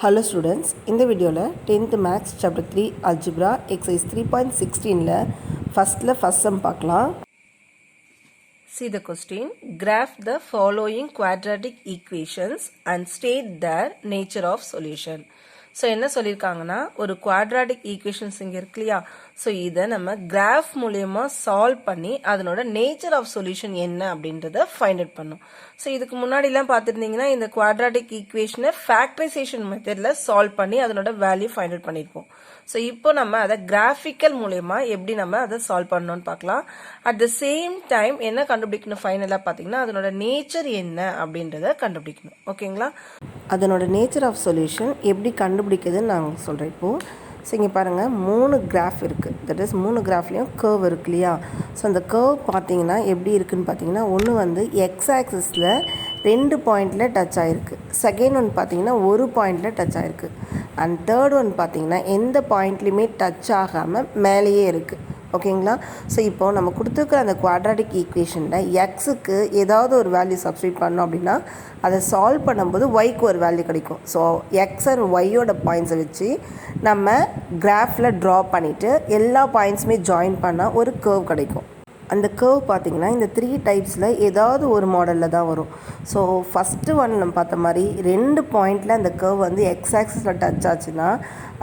Hello students, in the video 10th Maths Chapter 3 Algebra Exercise 3.16 first sum பார்க்கலாம். See the question. Graph the following quadratic equations and state their nature of solution. So என்ன சொல்லியிருக்காங்கன்னா ஒரு quadratic equations இங்கே இருக்கு இல்லையா. So இதை நம்ம graph மூலயமா சால்வ் பண்ணி அதனோட நேச்சர் ஆஃப் சொல்யூஷன் என்ன அப்படின்றத ஃபைண்ட் அவுட் பண்ணும். ஸோ இதுக்கு முன்னாடிலாம் பார்த்துருந்தீங்கன்னா இந்த குவாட்ராட்டிக் ஈக்குவேஷனை ஃபேக்டரைசேஷன் மெத்தடில் சால்வ் பண்ணி அதனோட வேல்யூ ஃபைண்ட் அவுட் பண்ணியிருப்போம். ஸோ இப்போ நம்ம அதை கிராஃபிக்கல் மூலயமா எப்படி நம்ம அதை சால்வ் பண்ணணும்னு பார்க்கலாம். அட் த சேம் டைம் என்ன கண்டுபிடிக்கணும் ஃபைனலாக பார்த்தீங்கன்னா அதனோட நேச்சர் என்ன அப்படின்றத கண்டுபிடிக்கணும். ஓகேங்களா. அதனோட நேச்சர் ஆஃப் சொல்யூஷன் எப்படி கண்டுபிடிக்குதுன்னு நாங்கள் சொல்கிறேன் இப்போது. ஸோ இங்கே பாருங்கள் 3 கிராஃப் இருக்குது. தட் இஸ் 3 கிராஃப்லேயும் கர்வ் இருக்கு இல்லையா. ஸோ அந்த கர்வ் பார்த்தீங்கன்னா எப்படி இருக்குதுன்னு பார்த்தீங்கன்னா ஒன்று வந்து எக்ஸ் ஆக்சிஸில் 2 பாயிண்டில் டச் ஆகிருக்கு. செகண்ட் ஒன் பார்த்தீங்கன்னா 1 பாயிண்டில் டச் ஆகிருக்கு. அண்ட் தேர்ட் ஒன் பார்த்தீங்கன்னா எந்த பாயிண்ட்லேயுமே டச் ஆகாமல் மேலேயே இருக்குது. ஓகேங்களா. ஸோ இப்போது நம்ம கொடுத்துருக்குற அந்த குவாட்ராட்டிக் ஈக்குவேஷனில் எக்ஸுக்கு ஏதாவது ஒரு வேல்யூ சப்ஸ்டியூட் பண்ணோம் அப்படின்னா அதை சால்வ் பண்ணும்போது ஒய்க்கு ஒரு வேல்யூ கிடைக்கும். ஸோ எக்ஸ் அண்ட் ஒய்யோட பாயிண்ட்ஸை வச்சு நம்ம கிராஃபில் ட்ரா பண்ணிவிட்டு எல்லா பாயிண்ட்ஸுமே ஜாயின் பண்ணால் ஒரு கர்வ் கிடைக்கும். அந்த கர்வ் பார்த்திங்கன்னா இந்த 3 டைப்ஸில் ஏதாவது ஒரு மாடலில் தான் வரும். ஸோ ஃபஸ்ட்டு ஒன் நம்ம பார்த்த மாதிரி 2 பாயிண்டில் அந்த கர்வ் வந்து எக்ஸ் ஆக்சிஸில் டச் ஆச்சுன்னா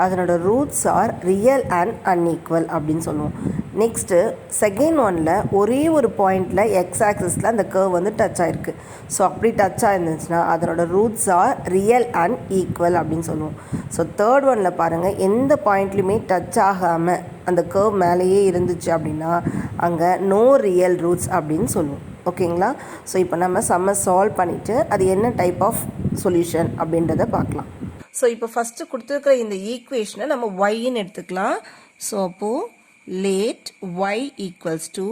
அதனோட roots are real and unequal அப்படின்னு சொல்லுவோம். நெக்ஸ்ட்டு செகண்ட் ஒனில் ஒரே ஒரு பாயிண்டில் எக்ஸ் ஆக்சிஸில் அந்த கர்வ் வந்து டச் ஆகிருக்கு. ஸோ அப்படி டச் ஆகிருந்துச்சுன்னா அதனோட roots are real and equal அப்படின்னு சொல்லுவோம். ஸோ தேர்ட் ஒனில் பாருங்கள் எந்த பாயிண்ட்லையுமே டச் ஆகாமல் அந்த கர்வ் மேலேயே இருந்துச்சு அப்படின்னா அங்கே நோ ரியல் ரூட்ஸ் அப்படின்னு சொல்லுவோம். ஓகேங்களா. ஸோ இப்போ நம்ம சம்மை சால்வ் பண்ணிவிட்டு அது என்ன டைப் ஆஃப் சொல்யூஷன் அப்படின்றத பார்க்கலாம். ஸோ இப்போ ஃபஸ்ட்டு கொடுத்துருக்குற இந்த ஈக்குவேஷனை நம்ம ஒய்ன்னு எடுத்துக்கலாம். ஸோ அப்போது let y equals to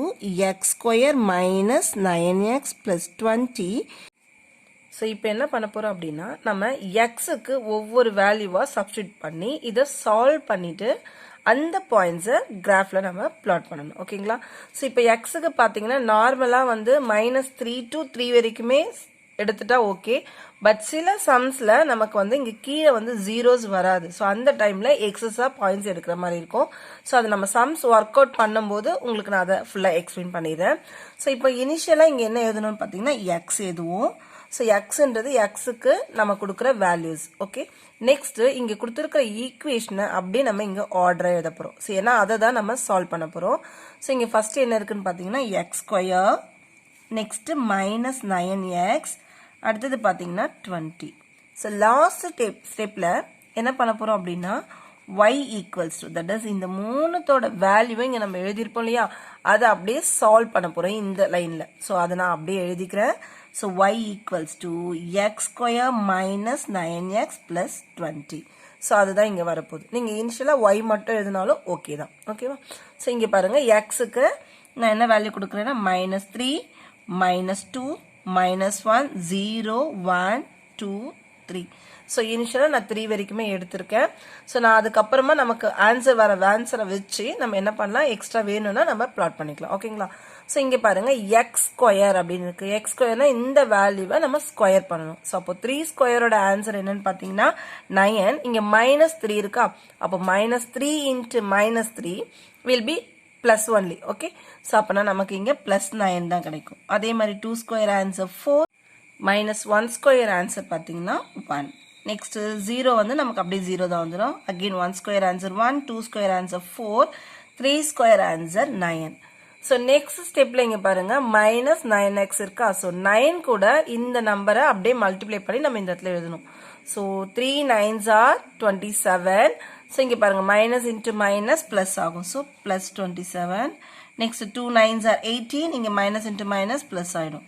x square minus 9x plus 20. So இப்போ என்ன பண்ண போகிறோம் அப்படின்னா நம்ம எக்ஸுக்கு ஒவ்வொரு வேல்யூவாக சப்ஸ்டியூட் பண்ணி இதை சால்வ் பண்ணிவிட்டு அந்த பாயிண்ட்ஸை கிராஃபில் நம்ம பிளாட் பண்ணணும். ஓகேங்களா. ஸோ இப்போ எக்ஸுக்கு பார்த்தீங்கன்னா நார்மலாக வந்து -3 to 3 வரைக்குமே எடுத்துட்டா ஓகே. பட் சில சம்ஸில் நமக்கு வந்து இங்கே கீழே வந்து ஜீரோஸ் வராது. ஸோ அந்த டைமில் எக்ஸஸாக பாயிண்ட்ஸ் எடுக்கிற மாதிரி இருக்கும். ஸோ அது நம்ம சம்ஸ் ஒர்க் அவுட் பண்ணும்போது உங்களுக்கு நான் அதை ஃபுல்லாக எக்ஸ்பிளைன் பண்ணிடுறேன். ஸோ இப்போ இனிஷியலாக இங்கே என்ன எழுதணும்னு பார்த்தீங்கன்னா எக்ஸ் எதுவும். ஸோ எக்ஸுன்றது எக்ஸுக்கு நம்ம கொடுக்குற வேல்யூஸ். ஓகே. நெக்ஸ்ட்டு இங்கே கொடுத்துருக்கிற ஈக்குவேஷனை அப்படியே நம்ம இங்கே ஆர்டரை எழுத போகிறோம். ஸோ ஏன்னா அதை தான் நம்ம சால்வ் பண்ண போகிறோம். ஸோ இங்கே ஃபஸ்ட்டு என்ன இருக்குன்னு பார்த்தீங்கன்னா எக்ஸ் ஸ்கொயர், நெக்ஸ்ட்டு -9x, அடுத்தது பார்த்தீங்கன்னா 20. ஸோ லாஸ்ட் ஸ்டெப்பில் என்ன பண்ண போகிறோம் அப்படின்னா y equals to that is இந்த 3தோட வேல்யூவை இங்கே நம்ம எழுதியிருப்போம் இல்லையா அதை அப்படியே சால்வ் பண்ண போகிறோம் இந்த லைனில். ஸோ அதை நான் அப்படியே எழுதிக்கிறேன். So y equals to X square -9x plus 20. So அதுதான் இங்கே வரப்போகுது. நீங்கள் இனிஷியலாக y மட்டும் எழுதினாலும் ஓகே தான். ஓகேவா. ஸோ இங்கே பாருங்கள் எக்ஸுக்கு நான் என்ன வேல்யூ கொடுக்குறேன்னா -3, -2, -1, 0, 1, 2, 3. ஸோ இனிஷியலாக நான் 3 வரைக்குமே எடுத்திருக்கேன். ஸோ நான் அதுக்கப்புறமா நமக்கு ஆன்சரை வச்சு நம்ம என்ன பண்ணலாம், எக்ஸ்ட்ரா வேணும்னா நம்ம பிளாட் பண்ணிக்கலாம். ஓகேங்களா. ஸோ இங்கே பாருங்கள் எக்ஸ் ஸ்கொயர் அப்படின்னு இருக்குது. எக்ஸ் ஸ்கொயர்னா இந்த வேல்யூவை நம்ம ஸ்கொயர் பண்ணணும். ஸோ அப்போ 3 ஸ்கொயரோட ஆன்சர் என்னன்னு பார்த்தீங்கன்னா 9. இங்கே -3 இருக்கா. அப்போ -3 into -3 will be +1 only. Okay. So அப்போனா நமக்கு இங்கே +9 தான் கிடைக்கும். அதே மாதிரி 2 ஸ்கொயர் ஆன்சர் 4, -1 ஸ்கொயர் ஆன்சர் பார்த்தீங்கன்னா 1. நெக்ஸ்ட் 0 வந்து நமக்கு அப்படியே 0 தான் வந்துடும். Again 1 square answer 1, 2 square answer 4, 3 square answer 9. So next ஸ்டெப்பில் இங்கே பாருங்க -9x இருக்கா. ஸோ 9 கூட இந்த நம்பரை அப்படியே மல்டிப்ளை பண்ணி நம்ம இந்த இடத்துல எழுதணும். So 3 9s are 27. ஸோ இங்கே பாருங்க மைனஸ் இன்ட்டு மைனஸ் ப்ளஸ் ஆகும். ஸோ +27. Next 2 9s are 18. இங்கே மைனஸ் இன்ட்டு மைனஸ் ப்ளஸ் ஆகிடும்.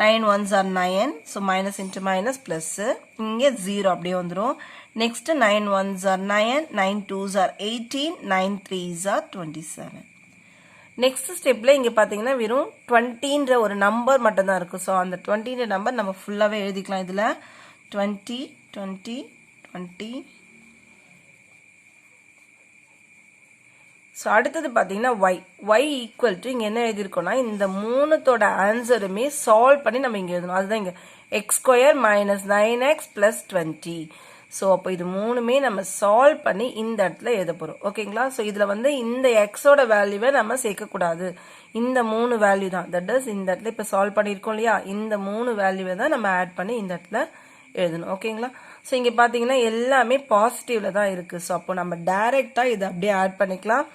9 1s are 9. So minus into minus plus இங்கே 0 அப்படியே வந்துடும். Next 9 1s are 9, 9 2s are 18, 9 3s are 27. Next ஸ்டெப்பில் இங்கே பார்த்தீங்கன்னா வெறும் 20ன்ற ஒரு நம்பர் மட்டும் தான் இருக்கும். ஸோ அந்த 20ன்ற நம்பர் நம்ம ஃபுல்லாகவே எழுதிக்கலாம். இதில் 20 20 20. ஸோ அடுத்தது பார்த்தீங்கன்னா y ஈக்குவல் டு இங்கே என்ன எழுதியிருக்கோம்னா இந்த 3தோட ஆன்சருமே சால்வ் பண்ணி நம்ம இங்கே எழுதணும். அதுதான் இங்கே x² -9x + 20. ஸோ அப்போ இது மூணுமே நம்ம சால்வ் பண்ணி இந்த இடத்துல எழுத போகிறோம். ஓகேங்களா? ஸோ இதில் வந்து இந்த எக்ஸோட வேல்யூவை நம்ம சேர்க்கக்கூடாது. இந்த 3 வேல்யூ தான். தட் இஸ் இந்த இடத்துல இப்போ சால்வ் பண்ணியிருக்கோம் இல்லையா, இந்த 3 வேல்யூவை தான் நம்ம ஆட் பண்ணி இந்த இடத்துல எழுதணும். ஓகேங்களா? ஸோ இங்கே பார்த்தீங்கன்னா எல்லாமே பாசிட்டிவ்ல தான் இருக்குது. ஸோ அப்போ நம்ம டைரெக்டாக இதை அப்படியே ஆட் பண்ணிக்கலாம்.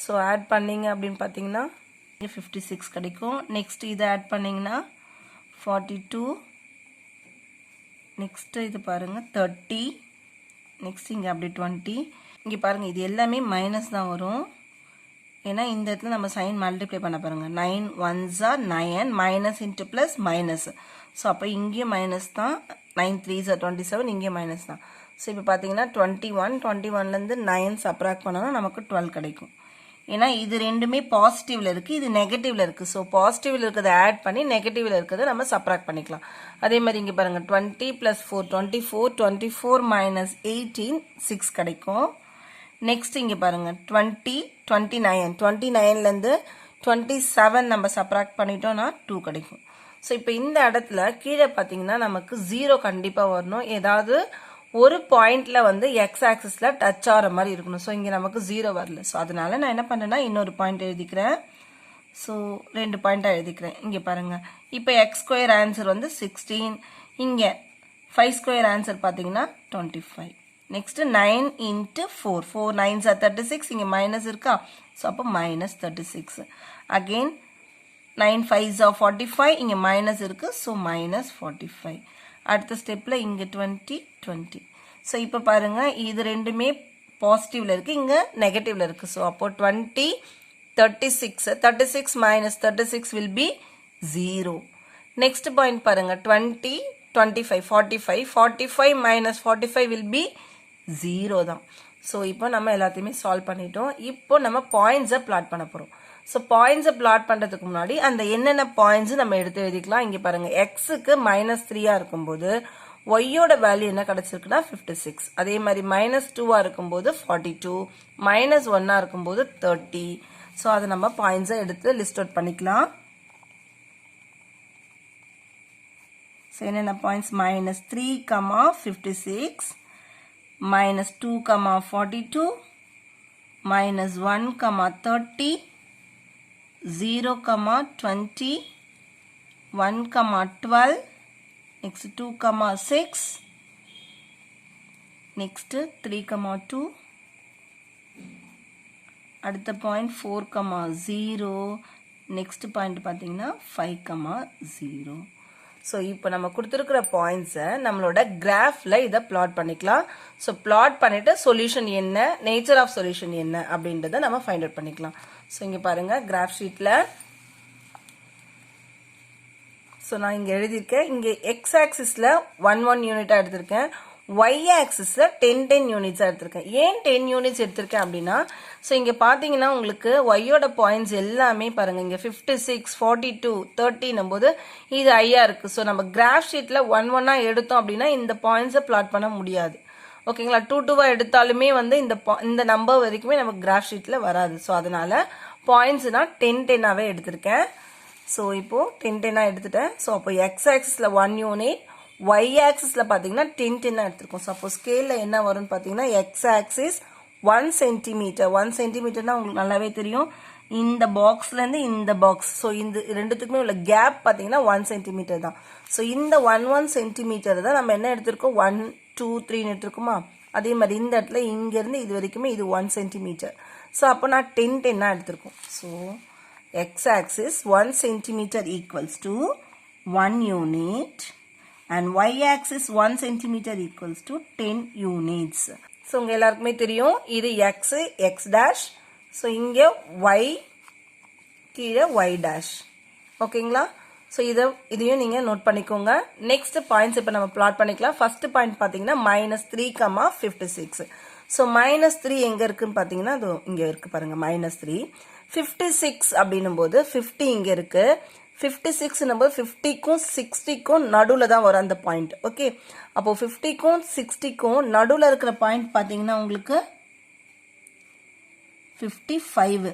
ஸோ ஆட் பண்ணிங்க அப்படின்னு பார்த்தீங்கன்னா 56 கிடைக்கும். நெக்ஸ்ட் இதை ஆட் பண்ணிங்கன்னா 42. நெக்ஸ்ட் இது பாருங்கள் 30. நெக்ஸ்ட் இங்கே அப்படி 20. இங்கே பாருங்கள் இது எல்லாமே மைனஸ் தான் வரும். ஏன்னா இந்த இடத்துல நம்ம சைன் மல்டிப்ளை பண்ண பாருங்கள். 9 1s are 9 minus into plus minus. So அப்போ இங்கேயும் மைனஸ் தான். 9 3s are 27 இங்கேயும் மைனஸ் தான். ஸோ இப்போ பார்த்தீங்கன்னா 21லேருந்து 9 சப்ராக்ட் பண்ணோன்னா நமக்கு 12 கிடைக்கும். ஏன்னா இது ரெண்டுமே பாசிட்டிவ்ல இருக்குது, இது நெகட்டிவ்ல இருக்குது. ஸோ பாசிட்டிவ்ல இருக்கிறத ஆட் பண்ணி நெகட்டிவ்ல இருக்கிறத நம்ம சப்ராக்ட் பண்ணிக்கலாம். அதே மாதிரி இங்கே பாருங்கள் 20 + 4 24 24 - 18 6 கிடைக்கும். நெக்ஸ்ட் இங்கே பாருங்கள் 20 29 29லேருந்து 27 நம்ம சப்ராக்ட் பண்ணிட்டோம்னா 2 கிடைக்கும். ஸோ இப்போ இந்த இடத்துல கீழே பார்த்தீங்கன்னா நமக்கு 0 கண்டிப்பாக வரணும். ஏதாவது ஒரு பாயிண்ட்ல வந்து எக்ஸ் ஆக்சிஸ்ல டச் ஆகிற மாதிரி இருக்கணும். ஸோ இங்கே நமக்கு 0 வரல. ஸோ அதனால நான் என்ன பண்ணுறேன்னா இன்னொரு பாயிண்ட் எழுதிக்கிறேன். ஸோ 2 பாயிண்டாக எழுதிக்கிறேன். இங்கே பாருங்கள் இப்போ x² ஆன்சர் வந்து 16. இங்கே 5² ஆன்சர் பார்த்தீங்கன்னா 25. Next 9 × 4 4 9s are 36. இங்கே மைனஸ் இருக்கா? ஸோ அப்போ -36. Again 9 5s are 45. இங்கே மைனஸ் இருக்கு. ஸோ -45. அடுத்த ஸ்டெப்பில் இங்கே 20 20. ஸோ இப்போ பாருங்கள் இது ரெண்டுமே பாசிட்டிவில் இருக்குது, இங்கே நெகட்டிவில் இருக்குது. ஸோ அப்போ 20 36 36 - 36 will be 0. நெக்ஸ்ட் பாயிண்ட் பாருங்கள் 20 25 45 45 - 45 will be 0 தான். ஸோ இப்போ நம்ம எல்லாத்தையுமே சால்வ் பண்ணிட்டோம். இப்போ நம்ம பாயிண்ட்ஸை பிளாட் பண்ண போகிறோம். ஸோ பாயிண்ட்ஸை பிளாட் பண்ணுறதுக்கு முன்னாடி அந்த என்னென்ன பாயிண்ட்ஸ் நம்ம எடுத்து எழுதிக்கலாம். இங்கே பாருங்கள் எக்ஸுக்கு -3 இருக்கும்போது ஒய்யோட வேல்யூ என்ன கிடச்சிருக்குன்னா 56. அதே மாதிரி -2 இருக்கும்போது 42, -1 இருக்கும்போது 30. ஸோ அதை நம்ம பாயிண்ட்ஸை எடுத்து லிஸ்ட் அவுட் பண்ணிக்கலாம். ஸோ என்னென்ன பாயிண்ட்ஸ் -3, -56, -2, -42, -1, -30, 0, 20, 1, 12, next 2, 6, next 3, 2, அடுத்த பாயிண்ட் 4, 0, நெக்ஸ்ட் பாயிண்ட் பார்த்தீங்கன்னா 5, 0. ஸோ இப்போ நம்ம கொடுத்துருக்கிற பாயிண்ட்ஸை நம்மளோட கிராஃபில் இதை பிளாட் பண்ணிக்கலாம். ஸோ பிளாட் பண்ணிவிட்டு சொல்யூஷன் என்ன, நேச்சர் ஆஃப் சொல்யூஷன் என்ன அப்படின்றத நம்ம ஃபைண்ட் அவுட் பண்ணிக்கலாம். ஸோ இங்கே பாருங்கள் கிராஃப் ஷீட்டில் ஸோ நான் இங்கே எழுதியிருக்கேன். இங்கே எக்ஸ் ஆக்சிஸில் 1 யூனிட்டாக எடுத்திருக்கேன், ஒய் ஆக்சிஸில் 10 யூனிட்ஸாக எடுத்திருக்கேன். ஏன் 10 யூனிட்ஸ் எடுத்திருக்கேன் அப்படின்னா, ஸோ இங்கே பார்த்தீங்கன்னா உங்களுக்கு ஒய்யோட பாயிண்ட்ஸ் எல்லாமே பாருங்கள் இங்கே 56 42 30 போது இது ஐயாக இருக்குது. ஸோ நம்ம கிராஃப் ஷீட்டில் 1 எடுத்தோம் அப்படின்னா இந்த பாயிண்ட்ஸை பிளாட் பண்ண முடியாது. ஓகேங்களா? 2 எடுத்தாலுமே வந்து இந்த நம்பர் வரைக்குமே நமக்கு கிராஃப் ஷீட்டில் வராது. ஸோ அதனால் பாயிண்ட்ஸ் நான் 10 எடுத்திருக்கேன். ஸோ இப்போது 10 எடுத்துட்டேன். ஸோ அப்போ எக்ஸ் ஆக்சிஸில் 1 யூனிட், ஒய் ஆக்சிஸில் பார்த்தீங்கன்னா 10 எடுத்திருக்கோம். ஸோ அப்போ ஸ்கேலில் என்ன வரும்னு பார்த்தீங்கன்னா எக்ஸ் ஆக்சிஸ் 1 சென்டிமீட்டர். 1 சென்டிமீட்டர்னா உங்களுக்கு நல்லாவே தெரியும், இந்த பாக்ஸ்லேருந்து இந்த பாக்ஸ். ஸோ இந்த ரெண்டுத்துக்குமே உள்ள கேப் பார்த்தீங்கன்னா 1 சென்டிமீட்டர் தான். ஸோ இந்த 1 சென்டிமீட்டர் தான் நம்ம என்ன எடுத்திருக்கோம் 1 2 3 எடுத்திருக்கோமா. அதே மாதிரி இந்த இடத்துல இங்கேருந்து இது வரைக்குமே இது 1 சென்டிமீட்டர். ஸோ அப்போ நான் 10 எடுத்திருக்கோம். So X axis 1 centimetre equals to 1 unit and y axis 1 centimeter equals to 10 units. So உங்கள் எல்லாருக்குமே தெரியும் இது x, x dash. ஸோ இங்கே y, கீழே y dash. ஓகேங்களா? ஸோ இதையும் நீங்கள் நோட் பண்ணிக்கோங்க. நெக்ஸ்ட் பாயிண்ட்ஸ் இப்போ நம்ம பிளாட் பண்ணிக்கலாம். ஃபர்ஸ்ட் பாயிண்ட் பார்த்தீங்கன்னா -3, 56. ஸோ -3 எங்கே இருக்குன்னு பார்த்தீங்கன்னா அது இங்கே இருக்குது பாருங்கள் -3. 56 அப்படின்னும் போது 50 இங்கே இருக்குது. 56 போது 50க்கும் 60க்கும் நடுவில் தான் வரும் அந்த பாயிண்ட். ஓகே, அப்போது 50க்கும் 60க்கும் நடுவில் இருக்கிற பாயிண்ட் பார்த்தீங்கன்னா உங்களுக்கு 55.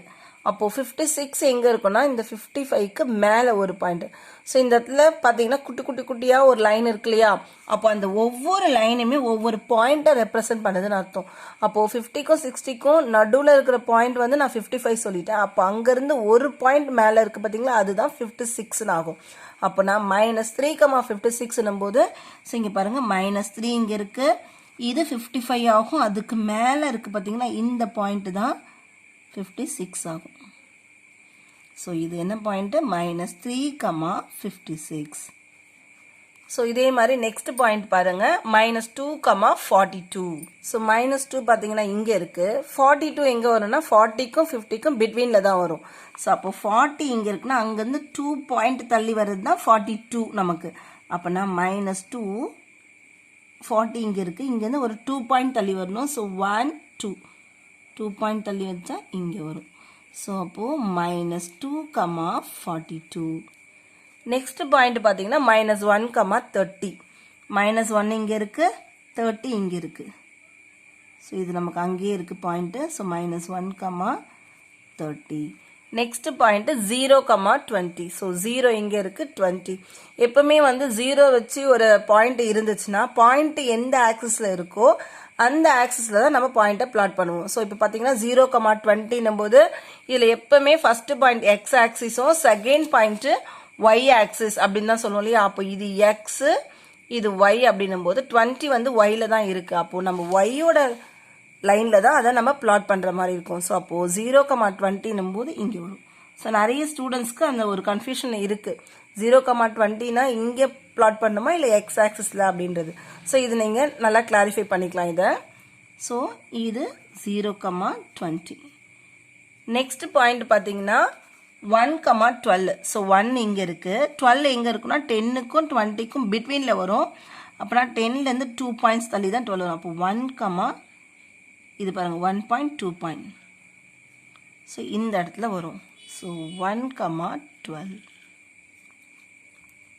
அப்போது 56 எங்கே இருக்குன்னா இந்த 55க்கு மேலே ஒரு பாயிண்ட். ஸோ இந்த இடத்துல பார்த்தீங்கன்னா குட்டியாக ஒரு லைன் இருக்கு இல்லையா, அப்போ அந்த ஒவ்வொரு லைனுமே ஒவ்வொரு பாயிண்ட்டை ரெப்ரசென்ட் பண்ணுதுன்னு அர்த்தம். அப்போது 50க்கும் 60க்கும் நடுவில் இருக்கிற பாயிண்ட் வந்து நான் 55 சொல்லிட்டேன். அப்போ அங்கேருந்து ஒரு பாயிண்ட் மேலே இருக்குது பார்த்தீங்களா, அதுதான் 56ன்னு ஆகும். அப்போ நான் -3,56 போது ஸோ இங்கே பாருங்கள் -3 இங்கே இருக்குது, இது 55 ஆகும். அதுக்கு மேலே இருக்குது பார்த்தீங்கன்னா இந்த பாயிண்ட்டு தான் 56 ஆகும். ஸோ இது என்ன பாயிண்ட்டு, -3,56. ஸோ இதே மாதிரி நெக்ஸ்ட் பாயிண்ட் பாருங்க, -2,42. ஸோ -2 பார்த்தீங்கன்னா இங்கே இருக்குது, 42 எங்கே வரும்னா 40க்கும் 50க்கும் பிட்வீனில் தான் வரும். ஸோ அப்போ 40 இங்கே இருக்குன்னா அங்கேருந்து 2 பாயிண்ட் தள்ளி வர்றது தான் 42 நமக்கு. அப்போனா -2, 40 இங்கே இருக்குது, இங்கேருந்து ஒரு 2 பாயிண்ட் தள்ளி வரணும். ஸோ 1, 2 பாயிண்ட் தள்ளி வச்சா இங்கே வரும். ஸோ அப்போது -2,42. நெக்ஸ்ட் பாயிண்ட் பார்த்தீங்கன்னா -1,30. -1 இங்கே இருக்குது, 30 இங்கே இருக்குது. ஸோ இது நமக்கு அங்கேயே இருக்குது point. So -1,30. Next point 0,20. So 0 இங்கே இருக்குது, 20. எப்பவுமே வந்து 0 வச்சு ஒரு பாயிண்ட் இருந்துச்சுன்னா பாயிண்ட் எந்த ஆக்சிஸில் இருக்கோ அந்த ஆக்சிஸில் தான் நம்ம பாயிண்ட்டை பிளாட் பண்ணுவோம். ஸோ இப்போ பார்த்தீங்கன்னா 0,20 போது இதில் எப்பவுமே ஃபர்ஸ்ட் பாயிண்ட் எக்ஸ் ஆக்சிஸும் செகண்ட் பாயிண்ட்டு ஒய் ஆக்சிஸ் அப்படின்னு தான் சொல்லுவோம் இல்லையா. அப்போ இது எக்ஸு இது ஒய் அப்படின்னும் போது 20 வந்து ஒய்ல தான் இருக்குது. அப்போது நம்ம ஒய்யோட லைனில் தான் அதை நம்ம பிளாட் பண்ணுற மாதிரி இருக்கும். ஸோ அப்போது 0,20 போது இங்கே வரும். ஸோ நிறைய ஸ்டூடெண்ட்ஸ்க்கு அந்த ஒரு கன்ஃபியூஷன் இருக்குது, 0,20னா இங்கே பிளாட் பண்ணணுமா இல்லை எக்ஸ் ஆக்சிஸில் அப்படின்றது. ஸோ இது நீங்கள் நல்லா கிளாரிஃபை பண்ணிக்கலாம் இதை. ஸோ இது 0,20. நெக்ஸ்ட் பாயிண்ட் பார்த்தீங்கன்னா 1,12. ஸோ 1 இங்கே இருக்குது, 12 எங்கே இருக்குன்னா 10க்கும் 20க்கும் பிட்வீனில் வரும். அப்புறம் 10லேருந்து 2 பாயிண்ட்ஸ் தள்ளி தான் 12 வரும். அப்போ 1, இது பாருங்கள் 1.2 பாயிண்ட். ஸோ இந்த இடத்துல வரும். ஸோ 1,12.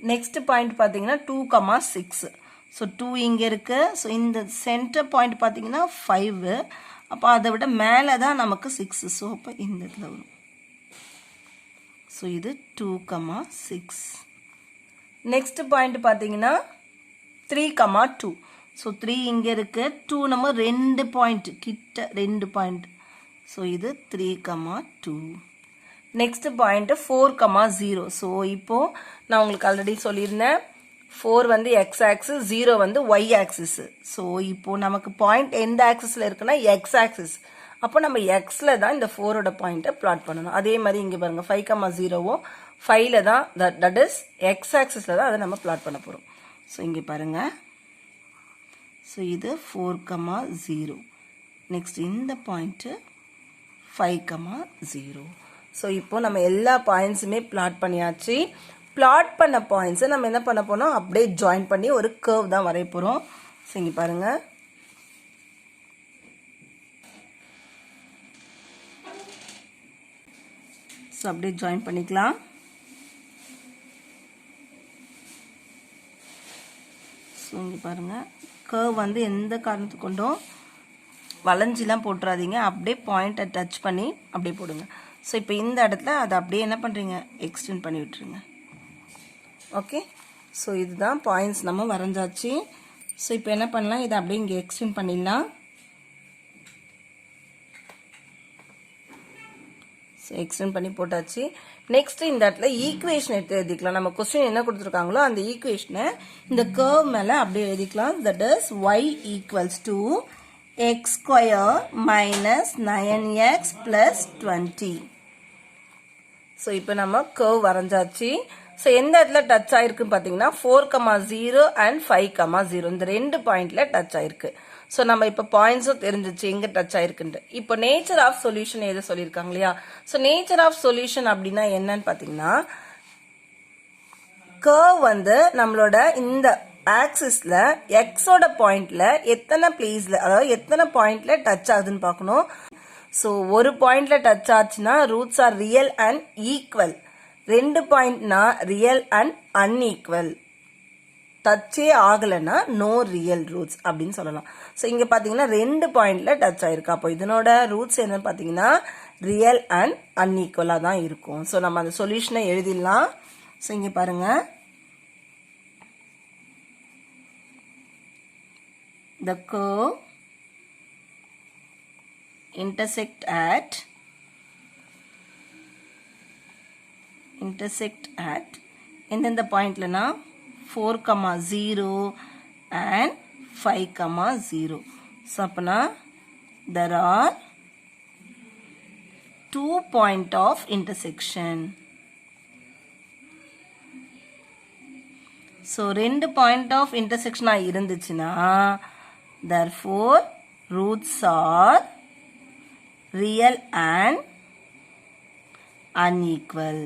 நெக்ஸ்ட் பாயிண்ட் பார்த்தீங்கன்னா 2,6. ஸோ 2 இங்கே இருக்குது. ஸோ இந்த சென்டர் பாயிண்ட் பார்த்தீங்கன்னா 5. அப்போ அதை விட மேலே தான் நமக்கு 6. ஸோ அப்போ இந்த இடத்துல வரும். ஸோ இது 2,6. நெக்ஸ்ட் பாயிண்ட் பார்த்தீங்கன்னா 3,2. ஸோ 3 இங்கே இருக்குது, 2 நம்ம 2 பாயிண்ட் கிட்ட 2 பாயிண்ட். ஸோ இது 3,2. Next point 4,0. ஸோ இப்போது நான் உங்களுக்கு ஆல்ரெடி சொல்லியிருந்தேன் 4 வந்து எக்ஸ் ஆக்சிஸ், 0 வந்து ஒய் ஆக்சிஸ். ஸோ இப்போது நமக்கு பாயிண்ட் எந்த ஆக்சிஸில் இருக்குன்னா எக்ஸ் ஆக்சிஸ். அப்போ நம்ம எக்ஸில் தான் இந்த 4ஓட பாயிண்ட்டை பிளாட் பண்ணணும். அதே மாதிரி இங்கே பாருங்கள் 5,0வும் 5ல தான், தட் இஸ் எக்ஸ் ஆக்சிஸில் தான் அதை நம்ம பிளாட் பண்ண போகிறோம். ஸோ இங்கே பாருங்கள், ஸோ இது 4,0. நெக்ஸ்ட் இந்த பாயிண்ட்டு 5,0. ஸோ இப்போது நம்ம எல்லா பாயிண்ட்ஸுமே பிளாட் பண்ணியாச்சு. பிளாட் பண்ண பாயிண்ட்ஸை நம்ம என்ன பண்ண போனோம், அப்படியே ஜாயின் பண்ணி ஒரு கர்வ் தான் வரைய போகிறோம். ஸோ இங்கே பாருங்கள், ஸோ அப்படியே ஜாயின் பண்ணிக்கலாம். ஸோ இங்கே பாருங்கள், கர்வ் வந்து எந்த காரணத்துக்கு கொண்டும் வளைஞ்சிலாம் போட்டுறாதீங்க, அப்படியே பாயிண்ட்டை டச் பண்ணி அப்படியே போடுங்க. ஸோ இப்போ இந்த இடத்துல அதை அப்படியே என்ன பண்ணுறீங்க, எக்ஸ்டெண்ட் பண்ணி விட்டுருங்க. ஓகே, ஸோ இதுதான் பாயிண்ட்ஸ் நம்ம வரைஞ்சாச்சு. ஸோ இப்போ என்ன பண்ணலாம், இதை அப்படியே இங்கே எக்ஸ்டெண்ட் பண்ணிடலாம். ஸோ எக்ஸ்டெண்ட் பண்ணி போட்டாச்சு. நெக்ஸ்ட் இந்த இடத்துல ஈக்குவேஷன் எடுத்து எழுதிக்கலாம். நம்ம கொஸ்டின் என்ன கொடுத்துருக்காங்களோ அந்த ஈக்குவேஷனை இந்த கர்வ் மேலே அப்படியே எழுதிக்கலாம். That is y equals to X square minus 9x plus 20. So இப்போ நம்ம கர்வ் வரைஞ்சாச்சு. ஸோ எந்த இடத்துல டச் ஆயிருக்குன்னு பார்த்தீங்கன்னா 4,0 அண்ட் 5,0 இந்த 2 பாயிண்ட்ல டச் ஆயிருக்கு. ஸோ நம்ம இப்போ பாயிண்ட்ஸும் தெரிஞ்சிச்சு எங்கே டச் ஆயிருக்குன்ட்டு. இப்போ நேச்சர் ஆஃப் சொல்யூஷன் எது சொல்லியிருக்காங்க இல்லையா. ஸோ நேச்சர் ஆஃப் சொல்யூஷன் அப்படின்னா என்னன்னு பார்த்தீங்கன்னா, கர்வ் வந்து நம்மளோட இந்த ஆக்சிஸ்ல எக்ஸோட பாயிண்ட்ல எத்தனை பிளேஸ்ல, அதாவது எத்தனை பாயிண்ட்ல டச் ஆகுதுன்னு பார்க்கணும். ஸோ ஒரு பாயிண்ட்ல டச் ஆச்சுன்னா roots are real and equal. 2 பாயிண்ட்னா ரியல் அண்ட் அன்ஈக்குவல். டச்சே ஆகலைன்னா நோ ரியல் ரூட்ஸ் அப்படின்னு சொல்லலாம். ஸோ இங்கே பார்த்தீங்கன்னா 2 பாயிண்ட்ல டச் ஆயிருக்கு. அப்போ இதனோட ரூட்ஸ் என்னன்னு பார்த்தீங்கன்னா ரியல் அண்ட் அன்ஈக்குவலாக தான் இருக்கும். ஸோ நம்ம அந்த சொல்யூஷனை எழுதிடலாம். ஸோ இங்கே பாருங்கள், the curve intersect at எந்தெந்த பாயிண்ட்லனா 4,0 and 5,0. ஸோ அப்போனா there are 2 points of intersection. So 2 point of இன்டர்செக்ஷனாக இருந்துச்சுன்னா therefore roots are real and unequal.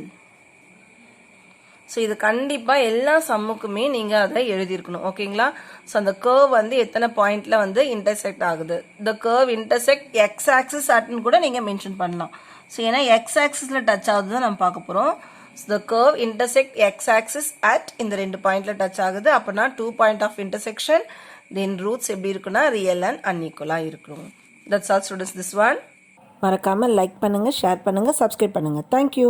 So இது கண்டிப்பாக எல்லா சம்முக்குமே நீங்கள் அதை எழுதியிருக்கணும். ஓகேங்களா? ஸோ அந்த கர்வ் வந்து எத்தனை பாயிண்ட்ல வந்து இன்டர்செக்ட் ஆகுது, the curve intersect X axis அட்னு கூட நீங்கள் மென்ஷன் பண்ணலாம். ஸோ ஏன்னா எக்ஸ் ஆக்சிஸில் டச் ஆகுது தான் நம்ம பார்க்க போகிறோம். So the curve intersect X axis at இந்த 2 பாயிண்ட்ல டச் ஆகுது. அப்படின்னா 2 point of intersection, then roots எப்படி இருக்குன்னா ரியல் அண்ட் அன்ஈக்குவலாக இருக்கும். That's all students, this one. மறக்காமல் லைக் பண்ணுங்கள், ஷேர் பண்ணுங்கள், சப்ஸ்கிரைப் பண்ணுங்கள். தேங்க்யூ.